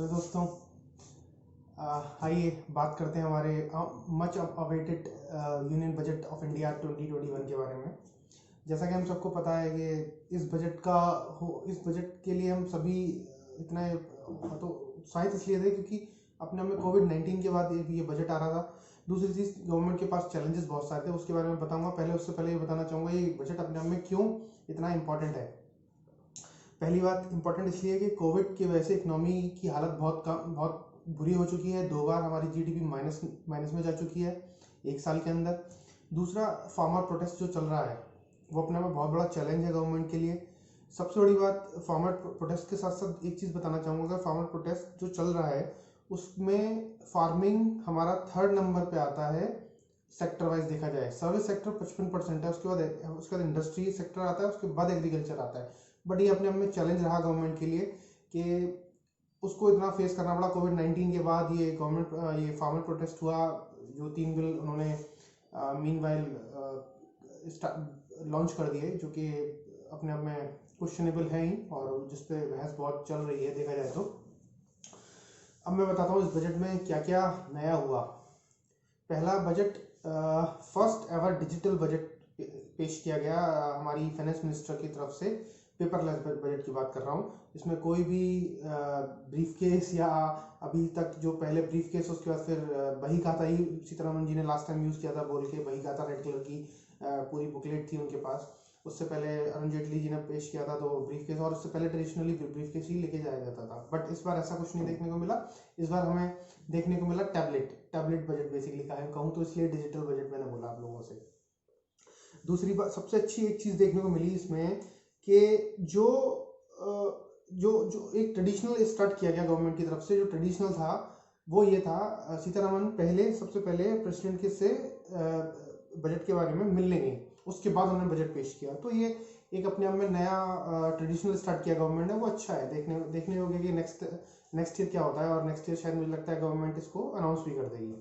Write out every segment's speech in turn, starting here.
Hello दोस्तों, आइए बात करते हैं हमारे much awaited union budget of India 2021 के बारे में। जैसा कि हम सबको पता है कि इस बजट के लिए हम सभी इतना तो उत्साहित इसलिए थे क्योंकि अपने में कोविड-19 के बाद ये बजट आ रहा था। दूसरी चीज़, गवर्नमेंट के पास चैलेंजेस बहुत सारे थे, उसके बारे में बताऊंगा। उससे पहले ये बताना चाहूँगा ये बजट अपने आप में क्यों इतना इम्पोर्टेंट है। पहली बात इम्पोर्टेंट इसलिए कि कोविड की वजह से इकोनॉमी की हालत बहुत बुरी हो चुकी है। 2 बार हमारी जीडीपी माइनस में जा चुकी है 1 साल के अंदर। दूसरा, फार्मर प्रोटेस्ट जो चल रहा है वो अपने में बहुत बड़ा चैलेंज है गवर्नमेंट के लिए। सबसे बड़ी बात, फार्मर प्रोटेस्ट के साथ साथ एक चीज़ बताना चाहूँगा। फार्मर प्रोटेस्ट जो चल रहा है उसमें फार्मिंग हमारा 3rd नंबर पे आता है सेक्टर वाइज देखा जाए। सर्विस सेक्टर 55% है, उसके बाद इंडस्ट्री सेक्टर आता है, उसके बाद एग्रीकल्चर आता है। बट ये अपने आप में चैलेंज रहा गवर्नमेंट के लिए कि उसको इतना फेस करना पड़ा। कोविड-19 के बाद ये फार्मर प्रोटेस्ट हुआ, जो 3 बिल उन्होंने मीनवाइल लॉन्च कर दिए, जो कि अपने आप में क्वेश्चनेबल है ही और जिस पे बहस बहुत चल रही है देखा जाए तो। अब मैं बताता हूँ इस बजट में क्या क्या नया हुआ। पहला budget, first ever digital budget पेश किया गया हमारी फाइनेंस मिनिस्टर की तरफ से। पेपरलेस बजट की बात कर रहा हूँ। इसमें कोई भी ब्रीफ केस या अभी तक जो पहले ब्रीफ केस, उसके बाद फिर बही खाता ही सीतारमण जी ने लास्ट टाइम यूज़ किया था, बोल के बही खाता रेड कलर की पूरी बुकलेट थी उनके पास। उससे पहले अरुण जेटली जी ने पेश किया था तो ब्रीफ केस, और उससे पहले ट्रेडिशनली ब्रीफ केस ही लेके जाया जाता था। बट इस बार ऐसा कुछ नहीं देखने को मिला। इस बार हमें देखने को मिला टैबलेट बजट बेसिकली कहूँ तो, इसलिए डिजिटल बजट मैंने बोला आप लोगों से। दूसरी बात, सबसे अच्छी एक चीज़ देखने को मिली इसमें कि जो जो जो एक ट्रेडिशनल स्टार्ट किया गया गवर्नमेंट की तरफ से। जो ट्रेडिशनल था वो ये था, सीतारमण सबसे पहले प्रेसिडेंट के से बजट के बारे में मिलने गई, उसके बाद उन्होंने बजट पेश किया। तो ये एक अपने आप में नया ट्रेडिशनल स्टार्ट किया गवर्नमेंट ने, वो अच्छा है। देखने होगा कि नेक्स्ट ईयर क्या होता है, और नेक्स्ट ईयर शायद मुझे लगता है गवर्नमेंट इसको अनाउंस भी कर देगी।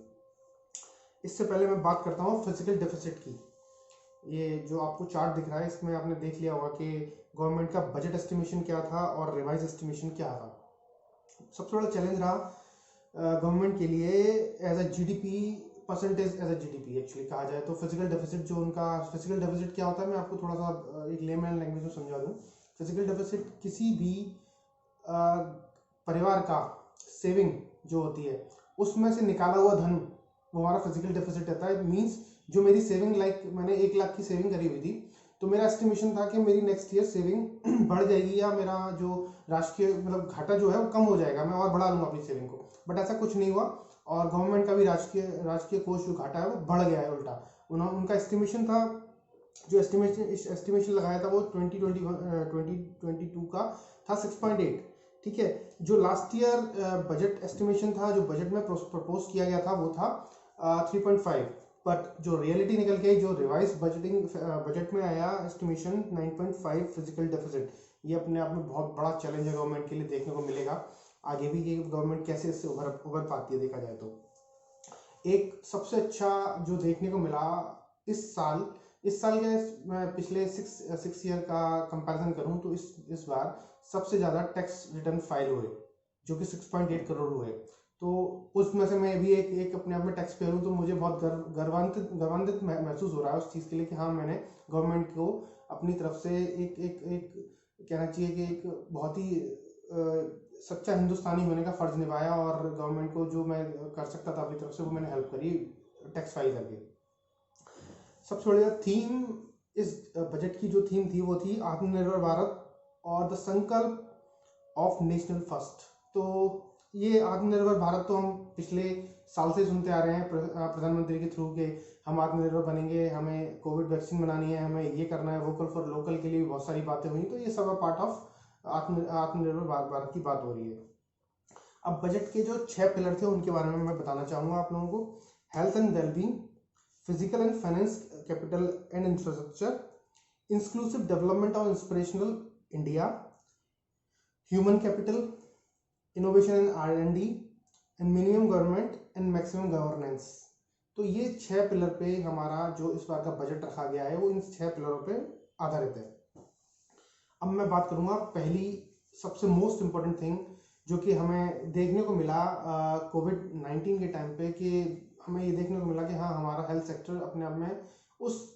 इससे पहले मैं बात करता हूँ फिजिकल डेफिसिट की। ये जो आपको चार्ट दिख रहा है, इसमें आपने देख लिया होगा कि गवर्नमेंट का बजट एस्टिमेशन क्या था और रिवाइज एस्टिमेशन क्या था। सबसे बड़ा चैलेंज रहा गवर्नमेंट के लिए as a GDP percentage, as a GDP actually कहा जाए तो। फिजिकल डेफिसिट जो उनका, फिजिकल डेफिसिट क्या होता है मैं आपको थोड़ा सा एक लेमैन लैंग्वेज में समझा दूं। फिजिकल डेफिसिट किसी भी परिवार का सेविंग जो होती है उसमें से निकाला हुआ धन, वो हमारा फिजिकल डेफिसिट रहता है। मीन्स जो मेरी सेविंग, मैंने 1 लाख की सेविंग करी हुई थी, तो मेरा एस्टिमेशन था कि मेरी नेक्स्ट ईयर सेविंग बढ़ जाएगी, या मेरा जो राजकीय घाटा जो है वो कम हो जाएगा, मैं और बढ़ा लूंगा अपनी सेविंग को। बट ऐसा कुछ नहीं हुआ, और गवर्नमेंट का भी राजकीय कोष जो घाटा है वो बढ़ गया है उल्टा। उनका एस्टिमेशन था, जो एस्टिमेशन लगाया था वो 2022 का था 6.8। ठीक है, जो लास्ट ईयर बजट एस्टिमेशन था, जो बजट में प्रपोज किया गया था, वो था 3.5। बट जो रियलिटी निकल के आई, जो रिवाइज बजट में आया एस्टिमेशन 9.5 फिजिकल डेफिसिट। ये अपने आप में बहुत बड़ा चैलेंज है गवर्नमेंट के लिए, देखने को मिलेगा आगे भी कि गवर्नमेंट कैसे इससे उभर पाती है देखा जाए तो। एक सबसे अच्छा जो देखने को मिला इस साल के पिछले 6 ईयर का कंपैरिजन करूं तो इस बार सबसे ज़्यादा टैक्स रिटर्न फाइल हुए, जो कि 6.8 करोड़ हुए। तो उसमें से मैं भी एक अपने आप में टैक्स पेयर हूँ, तो मुझे बहुत गर्वान्वित महसूस हो रहा है उस चीज़ के लिए कि हाँ, मैंने गवर्नमेंट को अपनी तरफ से एक कहना चाहिए कि एक बहुत ही सच्चा हिंदुस्तानी होने का फर्ज निभाया, और गवर्नमेंट को जो मैं कर सकता था अपनी तरफ से वो मैंने हेल्प करी टैक्स फाइल करके। सबसे बड़ी थीम, इस बजट की जो थीम थी वो थी आत्मनिर्भर भारत और द संकल्प ऑफ नेशनल फर्स्ट। तो ये आत्मनिर्भर भारत तो हम पिछले साल से सुनते आ रहे हैं प्रधानमंत्री के थ्रू के हम आत्मनिर्भर बनेंगे, हमें कोविड वैक्सीन बनानी है, हमें ये करना है, वोकल फॉर लोकल के लिए बहुत सारी बातें हुई। तो ये सब पार्ट ऑफ आत्मनिर्भर भारत की बात हो रही है। अब बजट के जो 6 पिलर थे उनके बारे में मैं बताना चाहूँगा आप लोगों को। Health and wellbeing, physical and finance capital and infrastructure, inclusive development of inspirational India, human capital, innovation and R&D, and minimum government and maximum governance. तो ये 6 पिलर पे हमारा जो इस बार का बजट रखा गया है वो इन 6 पिलरों पे आधारित है। अब मैं बात करूंगा पहली सबसे मोस्ट इंपॉर्टेंट थिंग जो कि हमें देखने को मिला कोविड-19 के टाइम पे, कि हमें ये देखने को मिला कि हाँ, हमारा हेल्थ सेक्टर अपने आप में उस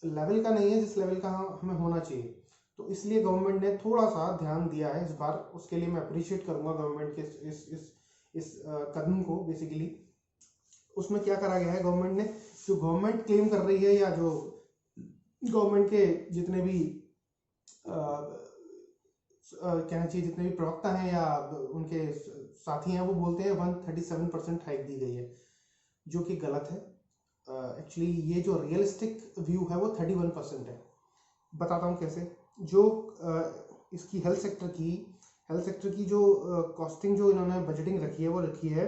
लेवल का नहीं है जिस लेवल का हमें होना चाहिए। तो इसलिए गवर्नमेंट ने थोड़ा सा ध्यान दिया है इस बार, उसके लिए मैं अप्रिशिएट करूंगा गवर्नमेंट के इस कदम को। बेसिकली उसमें क्या करा गया है, गवर्नमेंट ने, जो गवर्नमेंट क्लेम कर रही है या जो गवर्नमेंट के जितने भी कहना चाहिए जितने भी प्रवक्ता हैं या उनके साथी हैं, वो बोलते हैं 137% हाइक दी गई है, जो कि गलत है। एक्चुअली ये जो रियलिस्टिक व्यू है वो 31% है। बताता हूँ कैसे। जो इसकी हेल्थ सेक्टर की जो कॉस्टिंग जो इन्होंने बजटिंग रखी है वो रखी है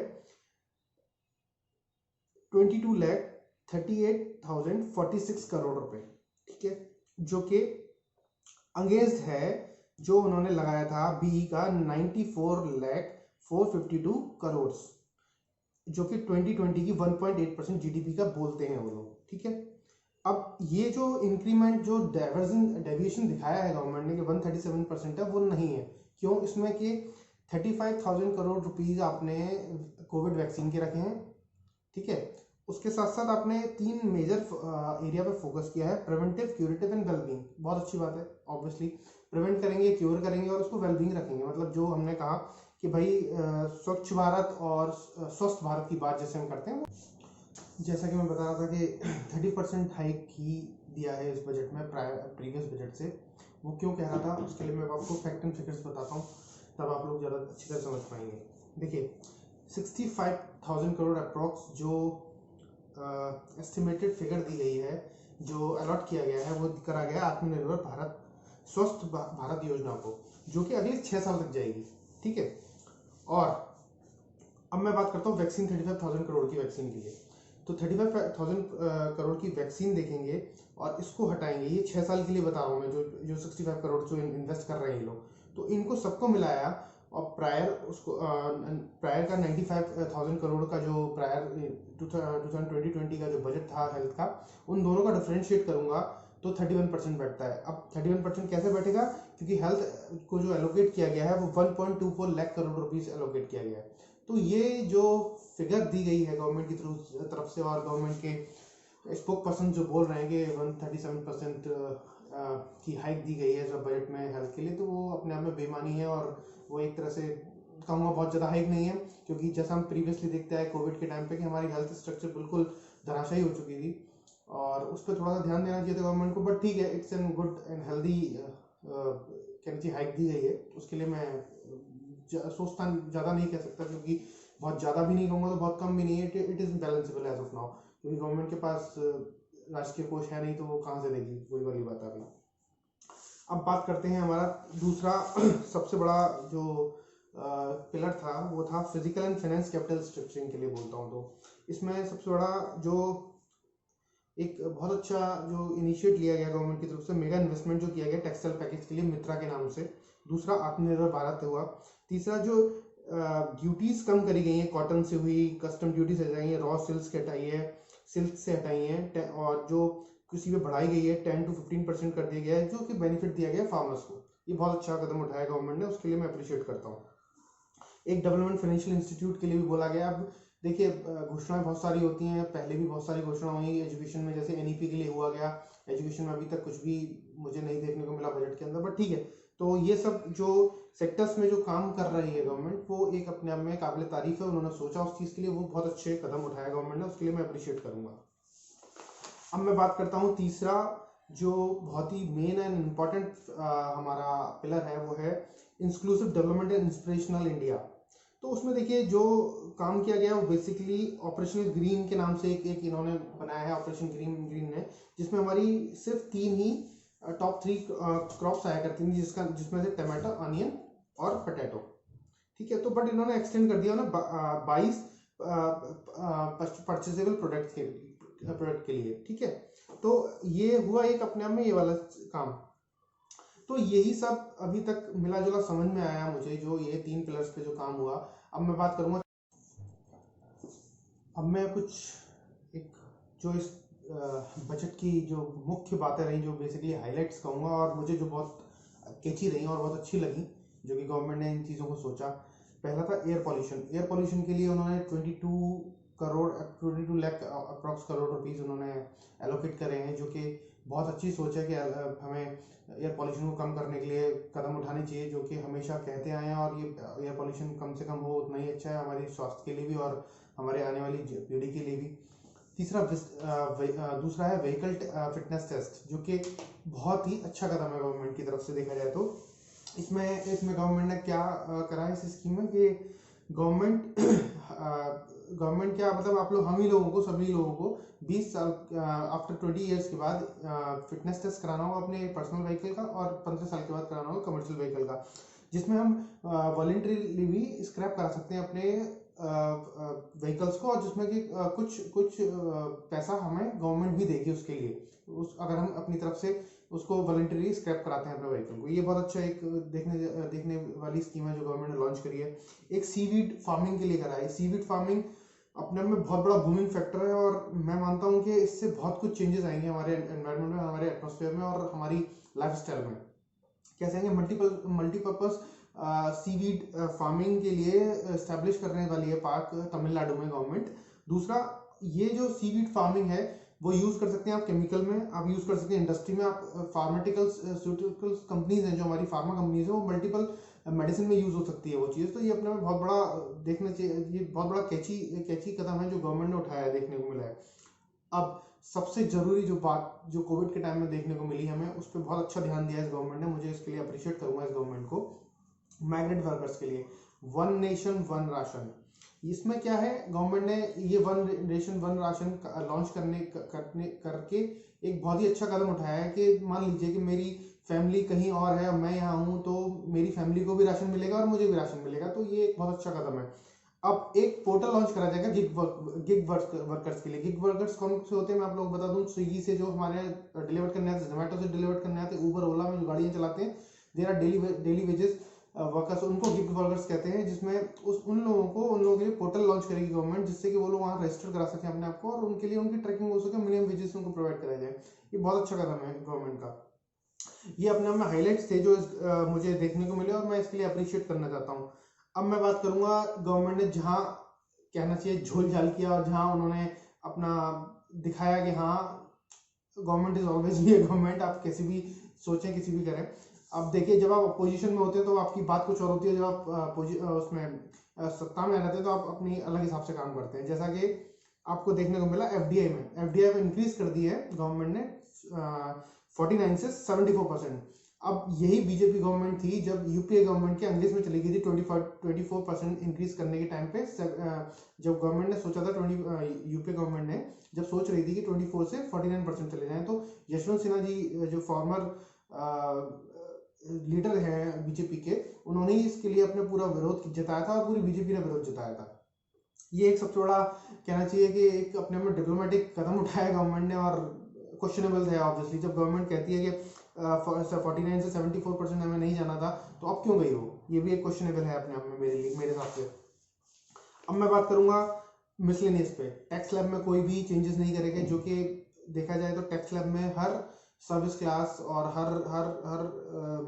22,38,046 करोड़ रुपए, ठीक है, जो कि अगेंस्ट है जो उन्होंने लगाया था बीई का 94,452 करोड़, जो कि 2020 की 1.8% जीडीपी का बोलते हैं वो लोग, ठीक है। अब ये जो इंक्रीमेंट जो डेविएशन दिखाया है गवर्नमेंट ने कि 137% है, वो नहीं है। क्यों? इसमें कि 35,000 करोड़ रुपीज आपने कोविड वैक्सीन के रखे हैं, ठीक है। उसके साथ साथ आपने 3 मेजर एरिया पे फोकस किया है, प्रिवेंटिव, क्यूरेटिव एंड वेलबींग। बहुत अच्छी बात है, ऑब्वियसली प्रिवेंट करेंगे, क्योर करेंगे और उसको वेलबींग रखेंगे। मतलब जो हमने कहा कि भाई स्वच्छ भारत और स्वस्थ भारत की बात जैसे हम करते हैं, जैसा कि मैं बता रहा था कि 30% हाइक ही दिया है इस बजट में प्रीवियस बजट से। वो क्यों कह रहा था, उसके लिए मैं आपको फैक्ट एंड फिगर्स बताता हूँ, तब आप लोग ज़्यादा अच्छी तरह समझ पाएंगे। देखिए 65,000 करोड़ अप्रॉक्स जो एस्टिमेटेड फिगर दी गई है, जो अलॉट किया गया है, वो करा गया आत्मनिर्भर भारत स्वस्थ भारत योजना को, जो कि अगले 6 साल तक जाएगी, ठीक है। और अब मैं बात करता हूँ वैक्सीन, 35,000 करोड़ की वैक्सीन के लिए। तो 35,000 करोड़ की वैक्सीन देखेंगे और इसको हटाएंगे, ये 6 साल के लिए बता रहा हूँ मैं, जो 65 करोड़ जो इन्वेस्ट कर रहे हैं ये लोग, तो इनको सबको मिलाया और प्रायर का 95,000 करोड़ का जो प्रायर 2020 का जो बजट था हेल्थ का, उन दोनों का डिफरेंशिएट करूंगा तो 31% बैठता है। अब 31% कैसे बैठेगा? क्योंकि हेल्थ को जो एलोकेट किया गया है वो 1.24 लाख करोड़ रुपीस एलोकेट किया गया है। तो ये जो फिगर दी गई है गवर्नमेंट की तरफ से, और गवर्नमेंट के स्पोक पर्सन जो बोल रहे हैं कि 137% की हाइक दी गई है सब बजट में हेल्थ के लिए, तो वो अपने आप में बेमानी है। और वो एक तरह से कहूँगा बहुत ज़्यादा हाइक नहीं है, क्योंकि जैसा हम प्रीवियसली देखते हैं कोविड के टाइम पे कि हमारी हेल्थ स्ट्रक्चर बिल्कुल धराशायी हो चुकी थी, और उस पर थोड़ा सा ध्यान देना चाहिए था गवर्नमेंट को। बट ठीक है, it's an good and healthy कहना हाइक दी गई है, उसके लिए मैं सोचता ज़्यादा नहीं कह सकता, क्योंकि बहुत ज़्यादा भी नहीं कहूँगा तो बहुत कम भी नहीं है। It is balanceable as of now, क्योंकि गवर्नमेंट के पास राष्ट्रीय कोष है नहीं, तो वो कहाँ से देगी, वही वाली बात आ गई। अब बात करते हैं हमारा दूसरा सबसे बड़ा जो पिलर था, वो था physical and finance capital structuring के लिए बोलता हूँ। तो इसमें सबसे बड़ा जो एक बहुत अच्छा जो इनिशिएट लिया गया गवर्नमेंट की तरफ से, मेगा इन्वेस्टमेंट जो किया गया टेक्सटाइल पैकेज के लिए मित्रा के नाम से। दूसरा आत्मनिर्भर भारत हुआ। तीसरा जो ड्यूटीज कम करी गई हैं, कॉटन से हुई कस्टम ड्यूटीज हटाई है, रॉ सिल्क हटाई है, सिल्क से हटाई है, और जो कृषि में बढ़ाई गई है 10 to 15% कर दिया गया है, जो कि बेनिफिट दिया गया फार्मर्स को। ये बहुत अच्छा कदम उठाया गवर्नमेंट ने, उसके लिए मैं अप्रिशिएट करता हूँ। एक डेवलपमेंट फाइनेंशियल इंस्टीट्यूट के लिए भी बोला गया। अब देखिए घोषणाएं बहुत सारी होती हैं, पहले भी बहुत सारी घोषणा हुई एजुकेशन में, जैसे एनईपी के लिए हुआ गया। एजुकेशन में अभी तक कुछ भी मुझे नहीं देखने को मिला बजट के अंदर, बट ठीक है। तो ये सब जो सेक्टर्स में जो काम कर रही है गवर्नमेंट, वो एक अपने आप में काबिल तारीफ है। उन्होंने सोचा उस चीज़ के लिए, वो बहुत अच्छे कदम उठाया गवर्नमेंट ने, उसके लिए मैं अप्रिशिएट करूंगा। अब मैं बात करता हूँ तीसरा जो बहुत ही मेन एंड इम्पॉर्टेंट हमारा पिलर है, वो है inclusive development and inspirational India. तो उसमें देखिए जो काम किया गया वो बेसिकली ऑपरेशन ग्रीन के नाम से एक इन्होंने बनाया है, ऑपरेशन ग्रीन ने, जिसमें हमारी सिर्फ 3 ही टॉप 3 क्रॉप्स आया करती थी, जिसमें से टमाटो, अनियन और पोटैटो, ठीक है। तो बट इन्होंने एक्सटेंड कर दिया ना 22 परचेजेबल प्रोडक्ट के लिए, ठीक है। तो ये हुआ एक अपने आप में ये वाला काम। तो यही सब अभी तक मिला जुला समझ में आया मुझे, जो ये 3 पिलर्स पे जो काम हुआ। अब मैं बात करूंगा, अब मैं कुछ एक जो इस बजट की जो मुख्य बातें रही, जो बेसिकली हाइलाइट्स कहूँगा, और मुझे जो बहुत कैची रही और बहुत अच्छी लगी, जो कि गवर्नमेंट ने इन चीज़ों को सोचा। पहला था एयर पॉल्यूशन। एयर पॉल्यूशन के लिए उन्होंने 22 लाख अप्रॉक्स करोड़ रुपीस उन्होंने एलोकेट करे हैं, जो कि बहुत अच्छी सोच है कि हमें एयर पॉल्यूशन को कम करने के लिए कदम उठाने चाहिए, जो कि हमेशा कहते आए हैं। और ये एयर पॉल्यूशन कम से कम हो उतना ही अच्छा है हमारे स्वास्थ्य के लिए भी और हमारे आने वाली पीढ़ी के लिए भी। दूसरा है व्हीकल फिटनेस टेस्ट, जो कि बहुत ही अच्छा कदम है गवर्नमेंट की तरफ से देखा जाए तो। इसमें गवर्नमेंट ने क्या करा है इस स्कीम में कि गवर्नमेंट क्या मतलब आप लोग हम ही लोगों को सभी लोगों को 20 साल आफ्टर 20 ईयर्स के बाद फिटनेस टेस्ट कराना होगा अपने पर्सनल व्हीकल का, और 15 साल के बाद कराना होगा कमर्शियल व्हीकल का, जिसमें हम वॉलंटरीली भी स्क्रैप करा सकते हैं अपने व्हीकल्स को, और जिसमें कि कुछ पैसा हमें गवर्नमेंट भी देगी उसके लिए, अगर हम अपनी तरफ से उसको वॉलंटरी स्क्रैप कराते हैं अपने व्हीकल को। ये बहुत अच्छा एक देखने वाली स्कीम है जो गवर्नमेंट ने लॉन्च करी है। एक सीवीड फार्मिंग के लिए करा है। सीवीड फार्मिंग अपने में बहुत बड़ा बूमिंग फैक्टर है, और मैं मानता हूँ कि इससे बहुत कुछ चेंजेस आएंगे हमारे एनवायरनमेंट में, हमारे एटमॉस्फेयर में और हमारी लाइफस्टाइल में। कैसे आएंगे? मल्टीपर्पज सीवीड फार्मिंग के लिए एस्टेब्लिश करने वाली है पार्क तमिलनाडु में गवर्नमेंट। दूसरा, ये जो सीवीड फार्मिंग है वो यूज कर सकते हैं आप केमिकल में, आप यूज कर सकते हैं इंडस्ट्री में, आप फार्मास्यूटिकल्स कंपनीज हैं जो हमारी फार्मा कंपनीज है, वो मल्टीपल मेडिसिन में यूज हो सकती है वो चीज़। तो ये अपने में बहुत बड़ा देखना चाहिए, ये बहुत बड़ा कैची कदम है जो गवर्नमेंट ने उठाया है, देखने को मिला है। अब सबसे जरूरी जो बात जो कोविड के टाइम में देखने को मिली हमें, उस पर बहुत अच्छा ध्यान दिया है इस गवर्नमेंट ने, मुझे इसके लिए अप्रिशिएट करूंगा इस गवर्नमेंट को। माइग्रेंट वर्कर्स के लिए वन नेशन वन राशन, इसमें क्या है, गवर्नमेंट ने ये one nation one ration launch करके एक बहुत ही अच्छा कदम उठाया है कि मान लीजिए कि मेरी फैमिली कहीं और है, मैं यहाँ हूँ, तो मेरी फैमिली को भी राशन मिलेगा और मुझे भी राशन मिलेगा, तो ये एक बहुत अच्छा कदम है। अब एक पोर्टल लॉन्च करा जाएगा गिग वर्कर्स के लिए। गिग वर्कर्स कौन से होते हैं मैं आप लोग बता दूं। स्विगी से जो हमारे डिलीवर करने आते हैं, जोमेटो से डिलीवर करने आते हैं, उबर ओला में जो गाड़ियां चलाते हैं, there are daily wages workers, उनको गिग वर्कर्स कहते हैं। जिसमें उन लोगों के लिए पोर्टल लॉन्च करेगी गवर्नमेंट, जिससे कि वो लोग वहाँ रजिस्टर करा सके अपने आप को, और उनके लिए उनकी ट्रैकिंग हो सके, मिनिमम वेजेस उनको प्रोवाइड कराया जाए। ये बहुत अच्छा कदम है गवर्नमेंट का। ये अपने आप में हाईलाइट्स थे जो मुझे देखने को मिले, और मैं इसके लिए अप्रिशिएट करना चाहता हूँ। अब मैं बात करूंगा गवर्नमेंट ने जहाँ कहना चाहिए झोल झाल किया, और जहाँ उन्होंने अपना दिखाया कि हाँ government is always be A government, आप कैसी भी सोचें किसी भी करें। अब देखिए, जब आप अपोजिशन में होते हैं तो आपकी बात कुछ और होती है, जब आप उसमें सत्ता में रहते हैं तो आप अपनी अलग हिसाब से काम करते हैं। जैसा कि आपको देखने को मिला एफडीआई में इंक्रीज कर दी है गवर्नमेंट ने 49 से 74%। अब यही बीजेपी गवर्नमेंट थी जब यूपीए गवर्नमेंट के अंग्रेज में चली गई थी 24% इंक्रीज करने के टाइम पे। जब गवर्नमेंट ने सोचा था यूपीए गवर्नमेंट ने जब सोच रही थी कि 24 से 49% चले जाएं, तो यशवंत सिन्हा जी जो फॉर्मर लीडर हैं बीजेपी के, उन्होंने ही इसके लिए अपने पूरा विरोध जताया था, और पूरी बीजेपी ने विरोध जताया था। ये एक सबसे बड़ा कहना चाहिए कि एक अपने में डिप्लोमेटिक कदम उठाया गवर्नमेंट ने, और क्वेश्चनएबल है ऑब्वियसली। जब गवर्नमेंट कहती है कि 49 से 74% हमें नहीं जाना था, तो अब क्यों गई हो, ये भी एक क्वेश्चनेबल है अपने आप में मेरे हिसाब से। अब मैं बात करूंगा मिसलेनियस पे। टैक्स स्लैब में कोई भी चेंजेस नहीं करेंगे, जो कि देखा जाए तो टैक्स स्लैब में हर सर्विस क्लास और हर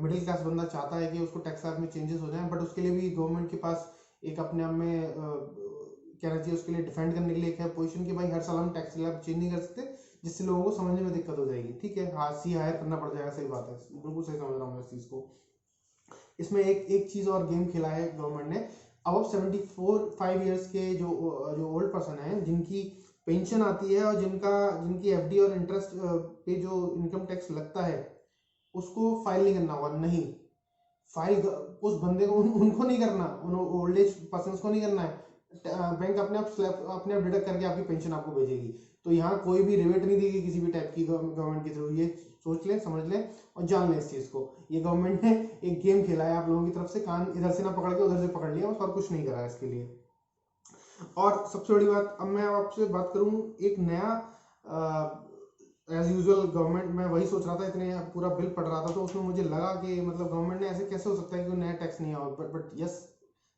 मिडिल क्लास बंदा चाहता है कि उसको टैक्स स्लैब में चेंजेस हो जाए, बट उसके लिए भी गवर्नमेंट के पास एक अपने आप में कहना चाहिए, उसके लिए डिफेंड करने के लिए एक है पोजीशन कि भाई हर साल हम टैक्स स्लैब चेंज नहीं कर सकते, जिससे लोगों को समझने में दिक्कत हो जाएगी। ठीक है, हाँ सी हायर करना पड़ जाएगा, सही बात है, बिल्कुल सही समझ रहा हूँ मैं इस चीज को। इसमें एक चीज और गेम खेला है गवर्नमेंट ने। अब 75 ईयर्स के जो ओल्ड पर्सन है, जिनकी पेंशन आती है और जिनकी एफडी और इंटरेस्ट पे जो इनकम टैक्स लगता है, उसको फाइल नहीं करना होगा। नहीं, फाइल उस बंदे को उनको नहीं करना, उन ओल्ड एज पर्सन को नहीं करना है। बैंक अपने आप डिडक्ट करके आपकी पेंशन आपको भेजेगी। तो यहाँ कोई भी रिबेट नहीं देगी किसी भी टाइप की गवर्नमेंट के थ्रू। ये सोच लें, समझ लें और जान लें इस चीज को। ये गवर्नमेंट ने एक गेम खेला है आप लोगों की तरफ से, कान इधर से ना पकड़ के उधर से पकड़ लिया, बस और कुछ नहीं करा है इसके लिए। और सबसे बड़ी बात, अब मैं आपसे बात करूं एक नया एज यूजुअल गवर्नमेंट, मैं वही सोच रहा था, इतने पूरा बिल पढ़ रहा था तो उसमें मुझे लगा कि मतलब गवर्नमेंट ने ऐसे कैसे हो सकता है कि नया टैक्स नहीं आओ, बट यस,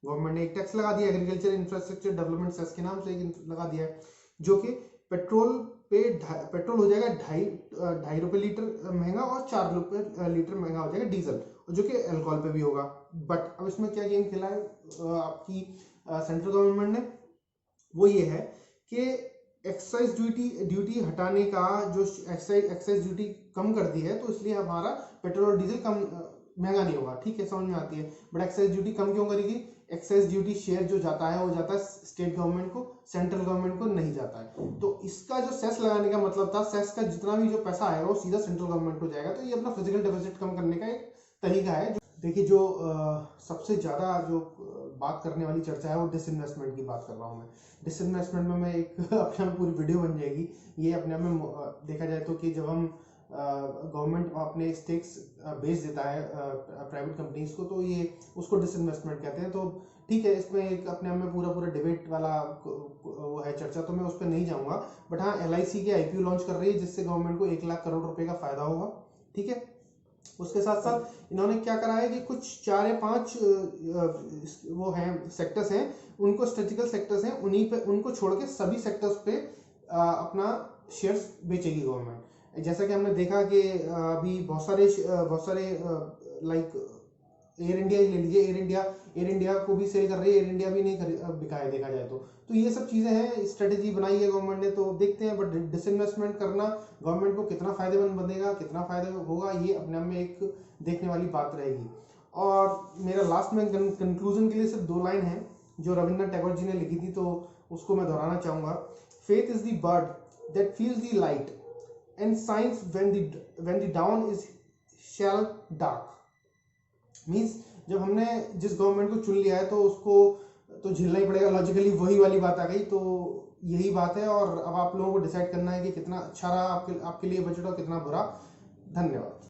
गवर्नमेंट ने एक टैक्स लगा दिया, एग्रीकल्चर इंफ्रास्ट्रक्चर डेवलपमेंट सेस के नाम से एक लगा दिया है, जो कि पेट्रोल पे पेट्रोल हो जाएगा ढाई रुपये लीटर महंगा और 4 रुपये लीटर महंगा हो जाएगा डीजल, जो कि अल्कोहल पे भी होगा। बट अब इसमें क्या गेम खेला है आपकी सेंट्रल गवर्नमेंट ने, वो ये है कि एक्साइज ड्यूटी हटाने का जो एक्साइज ड्यूटी कम कर दी है, तो इसलिए हमारा पेट्रोल और डीजल कम महंगा नहीं होगा। ठीक है, समझ में आती है। बट एक्साइज ड्यूटी कम क्यों करेगी? एक्साइज ड्यूटी शेयर जो जाता है वो जाता है स्टेट गवर्नमेंट को, सेंट्रल गवर्नमेंट को नहीं जाता है। तो इसका जो सेस लगाने का मतलब था, सेस का जितना भी जो पैसा आएगा वो सीधा सेंट्रल गवर्नमेंट को जाएगा। तो ये अपना फिजिकल डेफिसिट कम करने का एक तरीका है। देखिए, जो सबसे ज़्यादा जो बात करने वाली चर्चा है वो डिसइन्वेस्टमेंट की बात कर रहा हूँ मैं। डिसइन्वेस्टमेंट में मैं एक अपने में पूरी वीडियो बन जाएगी। ये अपने आप में देखा जाए तो कि जब हम गवर्नमेंट अपने स्टेक्स बेच देता है प्राइवेट कंपनीज को, तो ये उसको डिसइन्वेस्टमेंट कहते हैं। तो ठीक है, इसमें एक अपने आप में पूरा डिबेट वाला वो है चर्चा, तो मैं उस पर नहीं जाऊँगा। बट हाँ, LIC के IPO लॉन्च कर रही है, जिससे गवर्नमेंट को 1 लाख करोड़ रुपए का फायदा होगा। ठीक है, उसके साथ साथ इन्होंने क्या करा है कि कुछ 4 या 5 वो हैं सेक्टर्स हैं, उनको स्ट्रेटेजिकल सेक्टर्स हैं, उन्हीं पे उनको छोड़ के सभी सेक्टर्स पे अपना शेयर्स बेचेगी गवर्नमेंट। जैसा कि हमने देखा कि अभी बहुत सारे लाइक एयर इंडिया ही ले लीजिए। एयर इंडिया को भी सेल कर रही है, एयर इंडिया भी नहीं बिका है देखा जाए तो ये सब चीज़ें हैं, स्ट्रेटेजी बनाई है गवर्नमेंट ने, तो देखते हैं। बट डिसइन्वेस्टमेंट करना गवर्नमेंट को कितना फायदेमंद बनेगा, कितना फायदा होगा, ये अपने आप में एक देखने वाली बात रहेगी। और मेरा लास्ट में कंक्लूजन के लिए सिर्फ 2 लाइन है जो रविन्द्रनाथ टैगोर जी ने लिखी थी, तो उसको मैं दोहराना चाहूँगा। Faith is the bird that feels the light and science when the down is shell dark. Means जब हमने जिस गवर्नमेंट को चुन लिया है तो उसको तो झेलना ही पड़ेगा, लॉजिकली वही वाली बात आ गई। तो यही बात है, और अब आप लोगों को डिसाइड करना है कि कितना अच्छा रहा आपके लिए बजट और कितना बुरा। धन्यवाद।